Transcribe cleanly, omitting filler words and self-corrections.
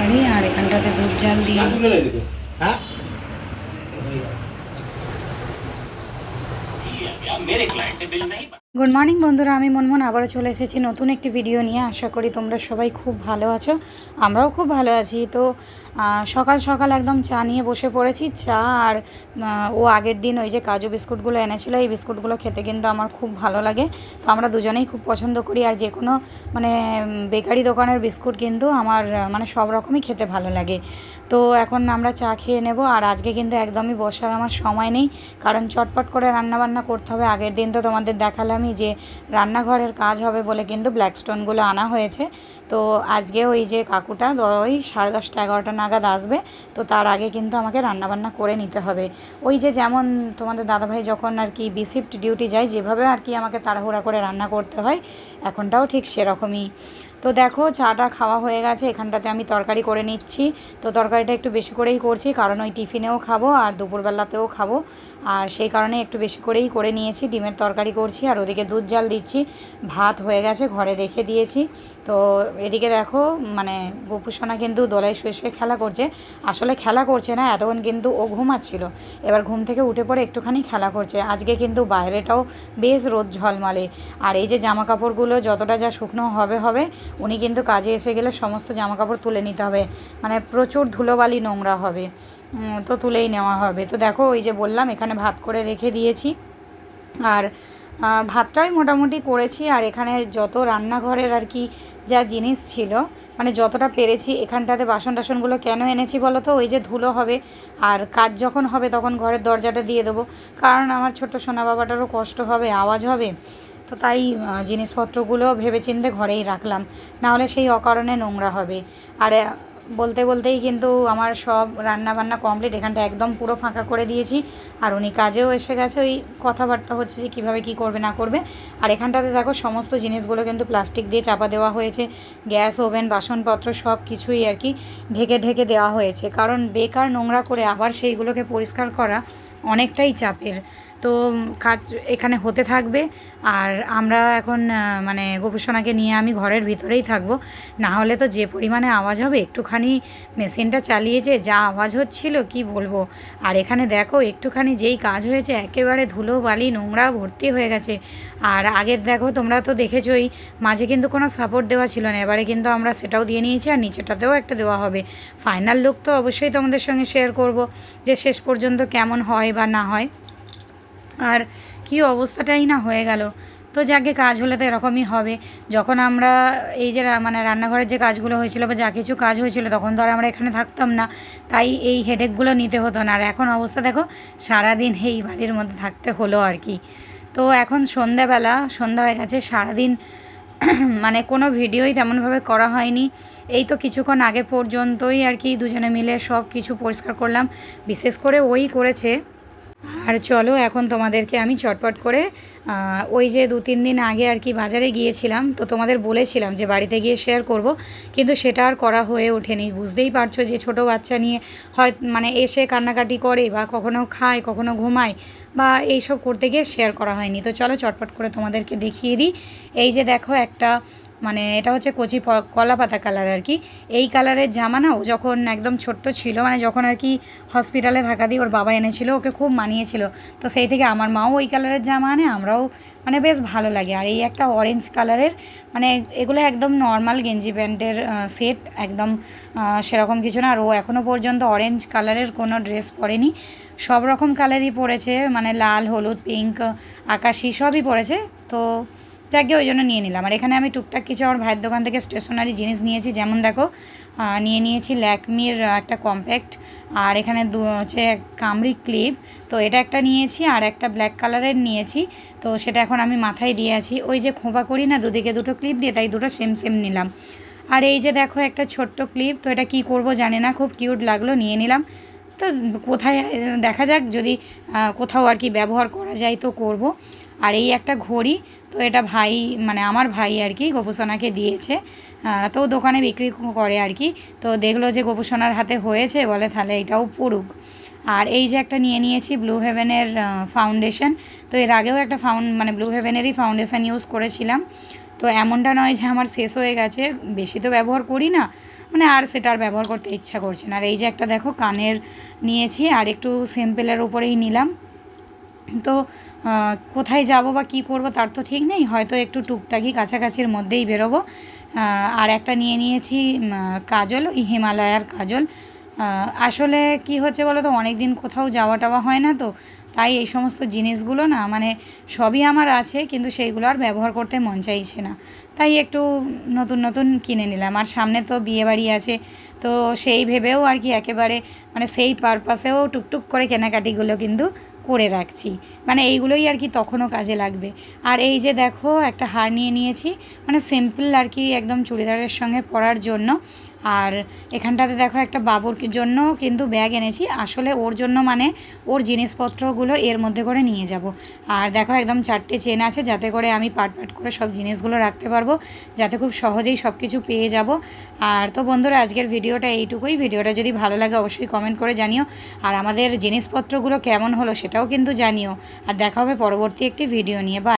তরকারি আর এখানটাতে দুধ জাল দিয়ে গুড মর্নিং বন্ধুরা, আমি মনমন আবারও চলে এসেছি নতুন একটি ভিডিও নিয়ে। আশা করি তোমরা সবাই খুব ভালো আছো, আমরাও খুব ভালো আছি। তো সকাল সকাল একদম চা নিয়ে বসে পড়েছি। চা আর ও আগের দিন ওই যে কাজু বিস্কুটগুলো এনেছিল, এই বিস্কুটগুলো খেতে কিন্তু আমার খুব ভালো লাগে। তো আমরা দুজনেই খুব পছন্দ করি, আর যে কোনো মানে বেকারি দোকানের বিস্কুট কিন্তু আমার মানে সব রকমই খেতে ভালো লাগে। তো এখন আমরা চা খেয়ে নেব। আর আজকে কিন্তু একদমই বসার আমার সময় নেই, কারণ চটপট করে রান্নাবান্না করতে হবে। আগের দিন তো তোমাদের দেখালামই যে রান্নাঘরের কাজ হবে বলে কিন্তু ব্ল্যাক স্টোনগুলো আনা হয়েছে। তো আজকে ওই যে কাকুটা ওই 10:30 11টা নাগাদ আসবে, তো তার আগে কিন্তু আমাকে রান্নাবান্না করে নিতে হবে। ওই যে যেমন তোমাদের দাদাভাই যখন আর কি বিশিফট ডিউটি যায়, যেভাবে আর কি আমাকে তাড়াহুড়া করে রান্না করতে হয়, এখনটাও ঠিক সেরকমই। তো দেখো চাটা খাওয়া হয়ে গেছে, এখানটাতে আমি তরকারি করে নিচ্ছি। তো তরকারিটা একটু বেশি করেই করছি, কারণ ওই টিফিনেও খাবো আর দুপুরবেলাতেও খাবো, আর সেই কারণে একটু বেশি করেই করে নিয়েছি। ডিমের তরকারি করছি আর ওদিকে দুধ জাল দিচ্ছি। ভাত হয়ে গেছে, ঘরে রেখে দিয়েছি। তো এদিকে দেখো মানে গোপুসোনা কিন্তু দোলায় শুয়ে শুয়ে খেলা করছে। আসলে খেলা করছে না, এতক্ষণ কিন্তু ও ঘুমাচ্ছিল, এবার ঘুম থেকে উঠে পড়ে একটুখানি খেলা করছে। আজকে কিন্তু বাইরেটাও বেশ রোদ ঝলমলে। আর এই যে জামা কাপড়গুলো যতটা যা শুকনো হবে, উনি কিন্তু কাজে এসে গেলে সমস্ত জামা কাপড় তুলে নিতে হবে, মানে প্রচুর ধুলোবালি নোংরা হবে, তো তুলেই নেওয়া হবে। তো দেখো ওই যে বললাম এখানে ভাত করে রেখে দিয়েছি, আর ভাতটাই মোটামুটি করেছি। আর এখানে যত রান্নাঘরের আর কি যা জিনিস ছিল, মানে যতটা পেরেছি। এখানটাতে বাসন টাসনগুলো কেন এনেছি বলো তো, ওই যে ধুলো হবে, আর কাজ যখন হবে তখন ঘরের দরজাটা দিয়ে দেবো, কারণ আমার ছোট্ট সোনা বাবাটারও কষ্ট হবে, আওয়াজ হবে। তো তাই জিনিসপত্রগুলো ভেবেচিন্তে ঘরেই রাখলাম, নাহলে সেই অকারণে নোংরা হবে। আর বলতে বলতেই কিন্তু আমার সব রান্না বান্না কমপ্লিট, এখানটা একদম পুরো ফাঁকা করে দিয়েছি। আর উনি কাজেও এসে গেছে, ওই কথাবার্তা হচ্ছে যে কীভাবে কী করবে না করবে। আর এখানটাতে দেখো সমস্ত জিনিসগুলো কিন্তু প্লাস্টিক দিয়ে চাপা দেওয়া হয়েছে, গ্যাস ওভেন বাসনপত্র সব কিছুই আর কি ঢেকে ঢেকে দেওয়া হয়েছে, কারণ বেকার নোংরা করে আবার সেইগুলোকে পরিষ্কার করা অনেকটাই চাপের। তো কাজ এখানে হতে থাকবে, আর আমরা এখন মানে গোপুসোনাকে নিয়ে আমি ঘরের ভিতরেই থাকবো, না হলে তো যে পরিমাণে আওয়াজ হবে। একটুখানি মেশিনটা চালিয়েছে যা আওয়াজ হচ্ছিল কি বলবো। আর এখানে দেখো একটুখানি যেই কাজ হয়েছে একেবারে ধুলো বালি নোংরা ভর্তি হয়ে গেছে। আর আগের দেখো তোমরা তো দেখেছোই, মাঝে কিন্তু কোনো সাপোর্ট দেওয়া ছিল না, এবারে কিন্তু আমরা সেটাও দিয়ে নিয়েছি, আর নিচেটাতেও একটা দেওয়া হবে। ফাইনাল লুক তো অবশ্যই তোমাদের সঙ্গে শেয়ার করব, যে শেষ পর্যন্ত কেমন হয় বা না হয়। আর কী অবস্থাটাই না হয়ে গেল। তো যাকে কাজ হলে তো এরকমই হবে। যখন আমরা এই যে মানে রান্নাঘরের যে কাজগুলো হয়েছিল বা যা কিছু কাজ হয়েছিল, তখন তো আর আমরা এখানে থাকতাম না, তাই এই হেডেকগুলো নিতে হতো না। আর এখন অবস্থা দেখো, সারাদিন এই বাড়ির মধ্যে থাকতে হলো আর কি। তো এখন সন্ধ্যা হয়ে গেছে, সারাদিন মানে কোনো ভিডিওই তেমনভাবে করা হয়নি। এই তো কিছুক্ষণ আগে পর্যন্তই আর কি দুজনে মিলে সব কিছু পরিষ্কার করলাম, বিশেষ করে ওই করেছে। আর চলো এখন তোমাদেরকে আমি চটপট করে ওই যে 2-3 দিন আগে আর কি বাজারে গিয়েছিলাম, তো তোমাদের বলেছিলাম যে বাড়িতে গিয়ে শেয়ার করব, কিন্তু সেটা আর করা হয়ে ওঠেনি। বুঝতেই পারছো যে ছোট বাচ্চা নিয়ে হয় মানে এসে কান্নাকাটি করে, বা কখনো খায় কখনো ঘুমায়, বা এইসব করতে গিয়ে শেয়ার করা হয়নি। তো চলো চটপট করে তোমাদেরকে দেখিয়ে দিই। এই যে দেখো একটা মানে এটা হচ্ছে কচি কলা পাতা কালার আর কি। এই কালারের জামা না ও যখন একদম ছোট্ট ছিল, মানে যখন আর কি হসপিটালে থাকা দিয়ে ওর বাবা এনেছিল, ওকে খুব মানিয়েছিল। তো সেই থেকে আমার মাও ওই কালারের জামা আনে, আমরাও মানে বেশ ভালো লাগে। আর এই একটা অরেঞ্জ কালারের, মানে এগুলো একদম নর্মাল গেঞ্জি প্যান্টের সেট, একদম সেরকম কিছু না। আর ও এখনও পর্যন্ত অরেঞ্জ কালারের কোনো ড্রেস পরেনি, সব রকম কালারই পরেছে, মানে লাল হলুদ পিঙ্ক আকাশি সবই পরেছে। তো যাকে ওই জন্য নিয়ে নিলাম। আর এখানে আমি টুকটাক কিছু আমার ভাইয়ের দোকান থেকে স্টেশনারি জিনিস নিয়েছি, যেমন দেখো নিয়েছি ল্যাকমির একটা কম্প্যাক্ট, আর এখানে হচ্ছে কামরি ক্লিপ, তো এটা একটা নিয়েছি, আর একটা ব্ল্যাক কালারের নিয়েছি। তো সেটা এখন আমি মাথায় দিয়ে আছি, ওই যে খোঁপা করি না দুদিকে দুটো ক্লিপ দিয়ে, তাই দুটো সেম সেম নিলাম। আর এই যে দেখো একটা ছোট্ট ক্লিপ, তো এটা কী করব জানি না, খুব কিউট লাগলো নিয়ে নিলাম। তো কোথায় দেখা যাক, যদি কোথাও আর কি ব্যবহার করা যায় তো করব। আর এই একটা ঘড়ি, তো এটা ভাই মানে আমার ভাই আর কি গোপুসোনাকে দিয়েছে, তো দোকানে বিক্রি করে আর কি। তো দেখলো যে গোপুসোনার হাতে হয়েছে, বলে তাহলে এটাও পড়ুক। আর এই যে একটা নিয়ে নিয়েছি ব্লু হেভেনের ফাউন্ডেশন, তো এর আগেও একটা মানে ব্লু হেভেনেরই ফাউন্ডেশন ইউজ করেছিলাম, তো এমনটা নয় যে আমার শেষ হয়ে গেছে, বেশি তো ব্যবহার করি না, মানে আর সেটা আর ব্যবহার করতে ইচ্ছা করছে না। আর এই যে একটা দেখো কানের নিয়েছি, আর একটু সিম্পলের উপরেই নিলাম। তো কোথায় যাব বা কী করব তার তো ঠিক নেই, হয়তো একটু টুকটাকি কাছাকাছির মধ্যেই বেরোবো। আর একটা নিয়ে নিয়েছি কাজল, ওই হিমালয়ার কাজল। আসলে কি হচ্ছে বলো তো, অনেক দিন কোথাও যাওয়া টাওয়া হয় না, তো তাই এই সমস্ত জিনিসগুলো না, মানে সবই আমার আছে কিন্তু সেইগুলো আর ব্যবহার করতে মন চাইছে না, তাই একটু নতুন নতুন কিনে নিলাম। আর সামনে তো বিয়েবাড়ি আছে, তো সেই ভেবেও আর কি একেবারে মানে সেই পারপাসেও টুকটুক করে কেনাকাটিগুলো কিন্তু করে রাখছি, মানে এইগুলোই আর কি তখনও কাজে লাগবে। আর এই যে দেখো একটা হার নিয়ে নিয়েছি, মানে সিম্পল আর কি একদম চুড়িদারের সঙ্গে পরার জন্য। আর এখানটাতে দেখো একটা বাবুর জন্য কিন্তু ব্যাগ এনেছি, আসলে ওর জন্য, মানে ওর জিনিসপত্রগুলো এর মধ্যে করে নিয়ে যাব। আর দেখো একদম 4টে চেন আছে, যাতে করে আমি পাট পাট করে সব জিনিসগুলো রাখতে পারবো, যাতে খুব সহজেই সব কিছু পেয়ে যাব। আর তো বন্ধুরা, আজকের ভিডিওটা এইটুকুই। ভিডিওটা যদি ভালো লাগে অবশ্যই কমেন্ট করে জানিও, আর আমাদের জিনিসপত্রগুলো কেমন হলো সেটাও কিন্তু জানিও। আর দেখা হবে পরবর্তী একটি ভিডিও নিয়ে। বা